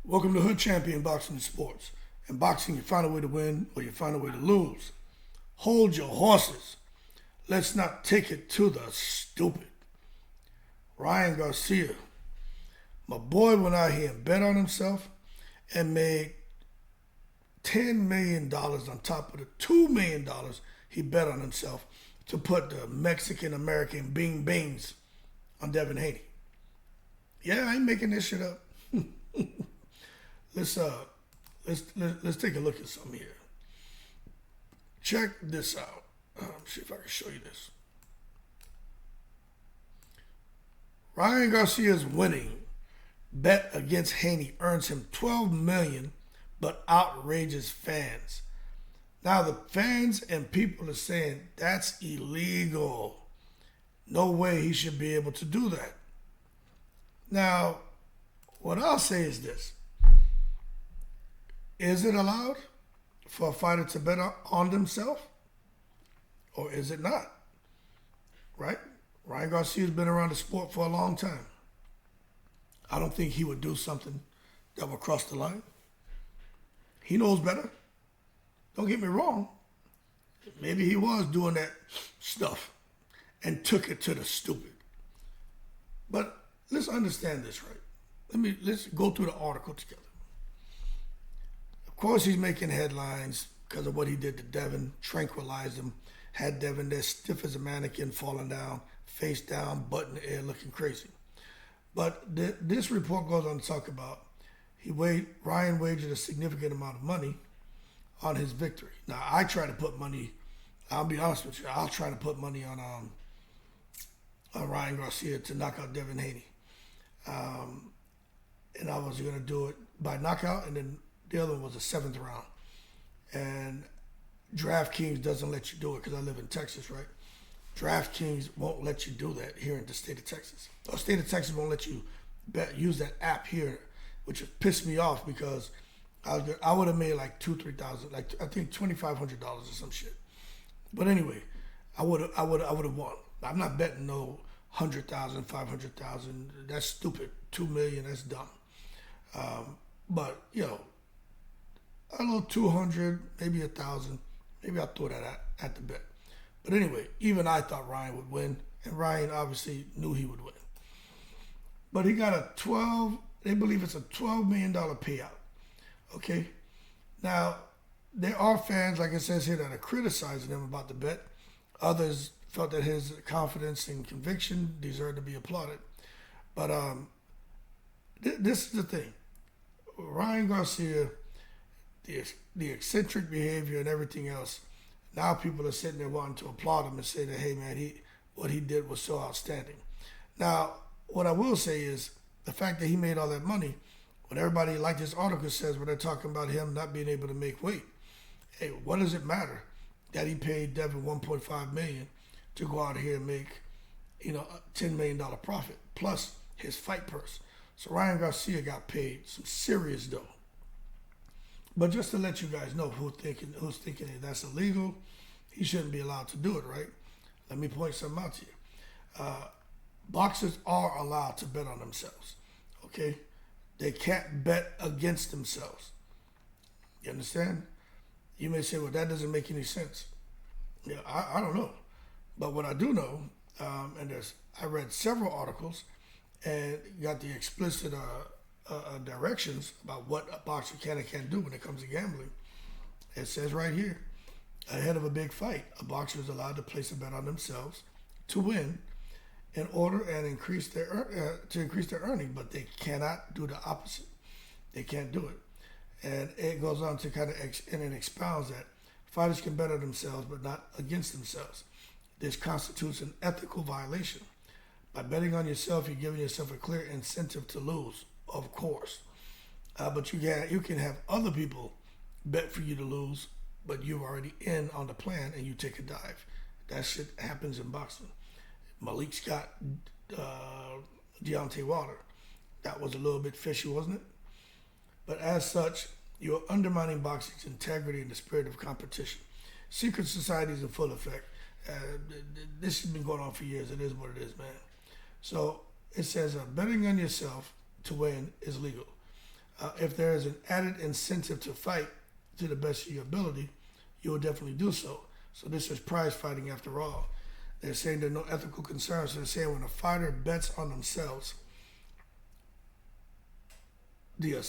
Welcome to Hood Champion Boxing Sports. In boxing, you find a way to win or you find a way to lose. Hold your horses. Let's not take it to the stupid. Ryan Garcia, my boy, went out here and bet on himself and made $10 million on top of the $2 million he bet on himself to put the Mexican-American Bing Bings on Devin Haney. Yeah, I ain't making this shit up. Let's take a look at something here. Check this out. See if I can show you this. Ryan Garcia's winning bet against Haney earns him $12 million, but outrages fans. Now the fans and people are saying that's illegal. No way he should be able to do that. Now, what I'll say is this. Is it allowed for a fighter to bet on themselves? Or is it not? Right? Ryan Garcia's been around the sport for a long time. I don't think he would do something that would cross the line. He knows better. Don't get me wrong. Maybe he was doing that stuff and took it to the stupid. But let's understand this right. Let's go through the article together. Of course, he's making headlines because of what he did to Devin, tranquilized him, had Devin there stiff as a mannequin, falling down, face down, butt in the air, looking crazy. But this report goes on to talk about Ryan wagered a significant amount of money on his victory. Now, I try to put money, I'll be honest with you, I'll try to put money on Ryan Garcia to knock out Devin Haney. And I was going to do it by knockout, and then the other one was the 7th round. And DraftKings doesn't let you do it because I live in Texas, right? DraftKings won't let you do that here in the state of Texas. The state of Texas won't let you use that app here, which pissed me off because I would have made like $2,000-3,000, like I think $2,500 or some shit. But anyway, I would have won. I'm not betting no 100,000, 500,000. That's stupid. 2 million. That's dumb. But a little 200, maybe 1,000. Maybe I'll throw that at the bet. But anyway, even I thought Ryan would win, and Ryan obviously knew he would win. But he got they believe it's a $12 million payout. Okay? Now, there are fans, like it says here, that are criticizing him about the bet. Others felt that his confidence and conviction deserved to be applauded. But this is the thing. Ryan Garcia, the eccentric behavior and everything else, now people are sitting there wanting to applaud him and say that, hey man, what he did was so outstanding. Now, what I will say is the fact that he made all that money, when everybody, like this article says, when they're talking about him not being able to make weight, hey, what does it matter that he paid Devin $1.5 million to go out here and make, a $10 million profit plus his fight purse? So Ryan Garcia got paid some serious dough. But just to let you guys know who's thinking hey, that's illegal, he shouldn't be allowed to do it, right? Let me point something out to you. Boxers are allowed to bet on themselves, okay? They can't bet against themselves. You understand? You may say, well, that doesn't make any sense. Yeah, I don't know. But what I do know, I read several articles and got the explicit directions about what a boxer can and can't do when it comes to gambling. It says right here, ahead of a big fight, a boxer is allowed to place a bet on themselves to win in order and increase their earning, but they cannot do the opposite. They can't do it. And it goes on to kind of and it expounds that fighters can bet on themselves but not against themselves. This constitutes an ethical violation. By betting on yourself, you're giving yourself a clear incentive to lose, of course. But you can have other people bet for you to lose, but you're already in on the plan and you take a dive. That shit happens in boxing. Malik Scott, Deontay Wilder. That was a little bit fishy, wasn't it? But as such, you're undermining boxing's integrity and the spirit of competition. Secret societies in full effect. This has been going on for years. It is what it is, man. So it says betting on yourself to win is legal. If there is an added incentive to fight to the best of your ability, you will definitely do so. So this is prize fighting after all. They're saying there are no ethical concerns. So they're saying when a fighter bets on themselves, the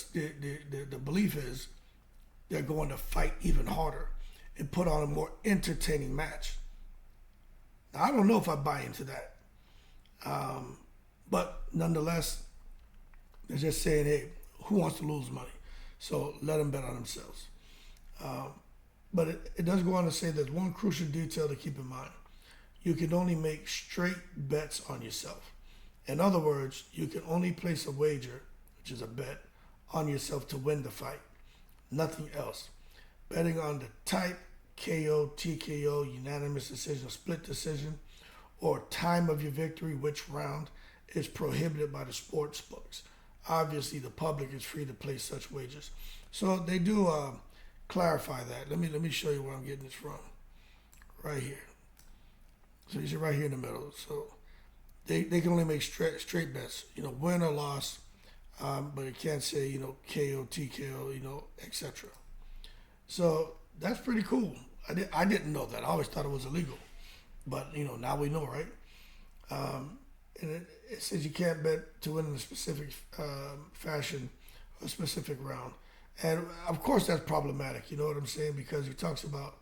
belief is they're going to fight even harder and put on a more entertaining match. Now, I don't know if I buy into that. But nonetheless, they're just saying, hey, who wants to lose money? So let them bet on themselves. But it does go on to say there's one crucial detail to keep in mind. You can only make straight bets on yourself. In other words, you can only place a wager, which is a bet, on yourself to win the fight. Nothing else. Betting on the type, KO, TKO, unanimous decision, split decision, or time of your victory, which round, is prohibited by the sports books. Obviously, the public is free to place such wagers. So they do clarify that. Let me show you where I'm getting this from. Right here. So you see right here in the middle. So they can only make straight bets, win or loss, but it can't say, KO, TKO, etc. So that's pretty cool. I didn't know that. I always thought it was illegal. But, now we know, right? And it says you can't bet to win in a specific fashion or a specific round. And, of course, that's problematic, you know what I'm saying? Because he talks about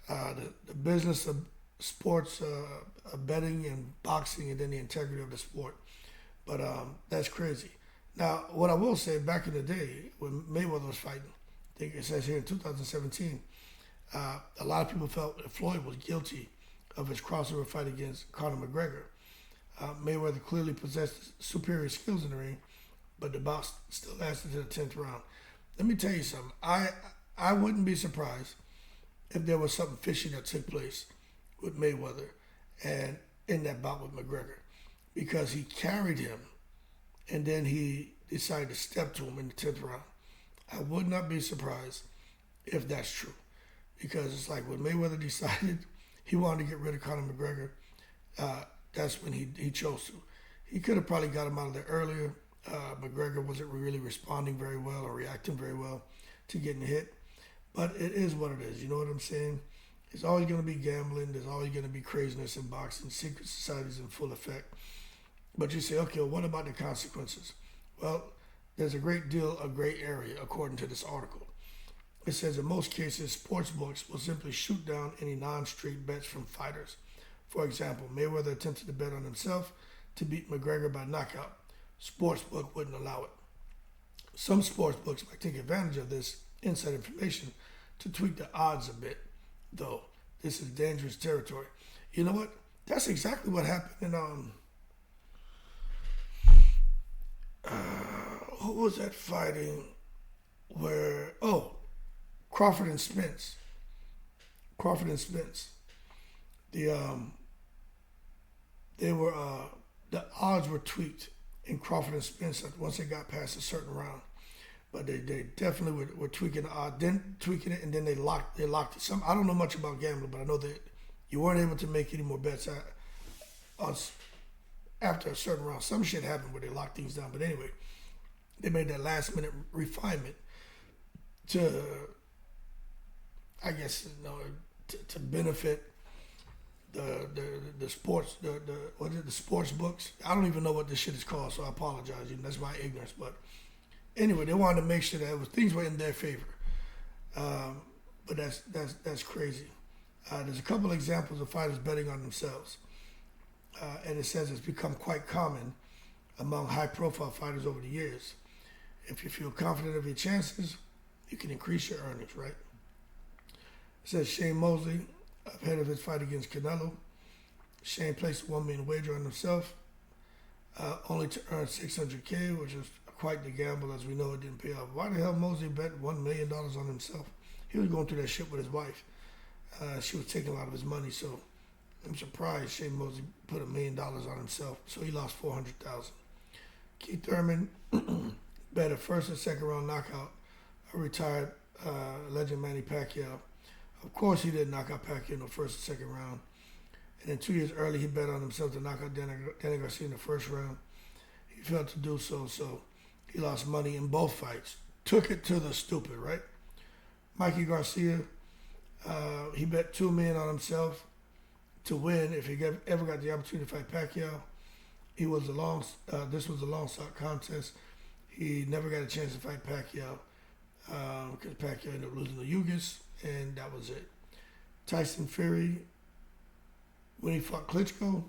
the business of sports, betting and boxing, and then the integrity of the sport. But that's crazy. Now, what I will say, back in the day, when Mayweather was fighting, I think it says here in 2017, a lot of people felt that Floyd was guilty of his crossover fight against Conor McGregor. Mayweather clearly possessed superior skills in the ring, but the bout still lasted to the 10th round. Let me tell you something. I wouldn't be surprised if there was something fishy that took place with Mayweather and in that bout with McGregor, because he carried him and then he decided to step to him in the 10th round. I would not be surprised if that's true, because it's like when Mayweather decided he wanted to get rid of Conor McGregor, that's when he chose to. He could have probably got him out of there earlier. McGregor wasn't really responding very well or reacting very well to getting hit. But it is what it is. You know what I'm saying? There's always going to be gambling. There's always going to be craziness in boxing. Secret societies in full effect. But you say, okay, well, what about the consequences? Well, there's a great deal of gray area, according to this article. It says in most cases, sports books will simply shoot down any non-straight bets from fighters. For example, Mayweather attempted to bet on himself to beat McGregor by knockout. Sportsbook wouldn't allow it. Some sportsbooks might take advantage of this inside information to tweak the odds a bit, though this is dangerous territory. You know what? That's exactly what happened in who was that fighting where Crawford and Spence. The odds were tweaked in Crawford and Spence once they got past a certain round. But they definitely were tweaking the odds, then tweaking it, and then they locked it. I don't know much about gambling, but I know that you weren't able to make any more bets after a certain round. Some shit happened where they locked things down. But anyway, they made that last minute refinement to, I guess, to benefit the sports, the sports books. I don't even know what this shit is called, so I apologize. That's my ignorance. But anyway, they wanted to make sure that things were in their favor. But that's crazy. There's a couple examples of fighters betting on themselves, and it says it's become quite common among high-profile fighters over the years. If you feel confident of your chances, you can increase your earnings, right? It says Shane Mosley, ahead of his fight against Canelo, Shane placed a $1 million wager on himself, only to earn $600K, which is quite the gamble. As we know, it didn't pay off. Why the hell Mosley bet $1 million on himself? He was going through that shit with his wife. She was taking a lot of his money, so I'm surprised Shane Mosley put $1 million on himself, so he lost $400,000. Keith Thurman bet a first and second round knockout a retired legend Manny Pacquiao. Of course, he didn't knock out Pacquiao in the first and second round. And then 2 years early, he bet on himself to knock out Danny Garcia in the first round. He failed to do so, so He lost money in both fights. Took it to the stupid, right? Mikey Garcia, he bet $2 million on himself to win if he ever got the opportunity to fight Pacquiao. This was a long shot contest. He never got a chance to fight Pacquiao because Pacquiao ended up losing to Yugas, and that was it. Tyson Fury, when he fought Klitschko,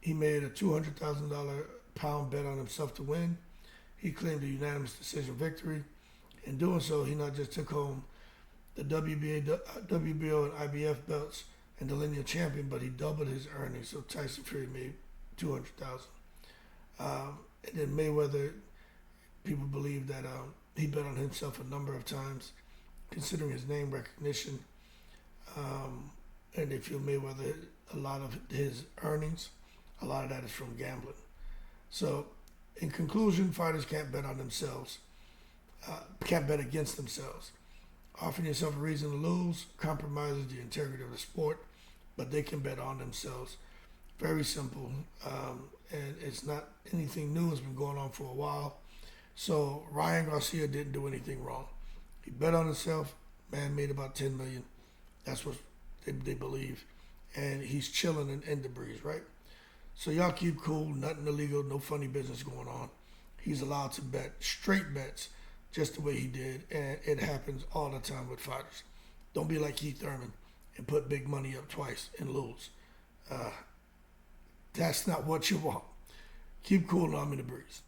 he made a $200,000 pound bet on himself to win. He claimed a unanimous decision victory. In doing so, he not just took home the WBO and IBF belts and the lineal champion, but he doubled his earnings. So Tyson Fury made $200,000. And then Mayweather, people believe that he bet on himself a number of times, considering his name recognition. And they feel Mayweather, a lot of his earnings, a lot of that is from gambling. So, in conclusion, fighters can't bet on themselves, can't bet against themselves. Offering yourself a reason to lose compromises the integrity of the sport, but they can bet on themselves. Very simple, and it's not anything new. It's been going on for a while. So Ryan Garcia didn't do anything wrong. He bet on himself. Man made about $10 million. That's what they believe, and he's chilling in the breeze, right? So y'all keep cool. Nothing illegal. No funny business going on. He's allowed to bet straight bets, just the way he did, and it happens all the time with fighters. Don't be like Keith Thurman and put big money up twice and lose. That's not what you want. Keep cool, and I'm in the breeze.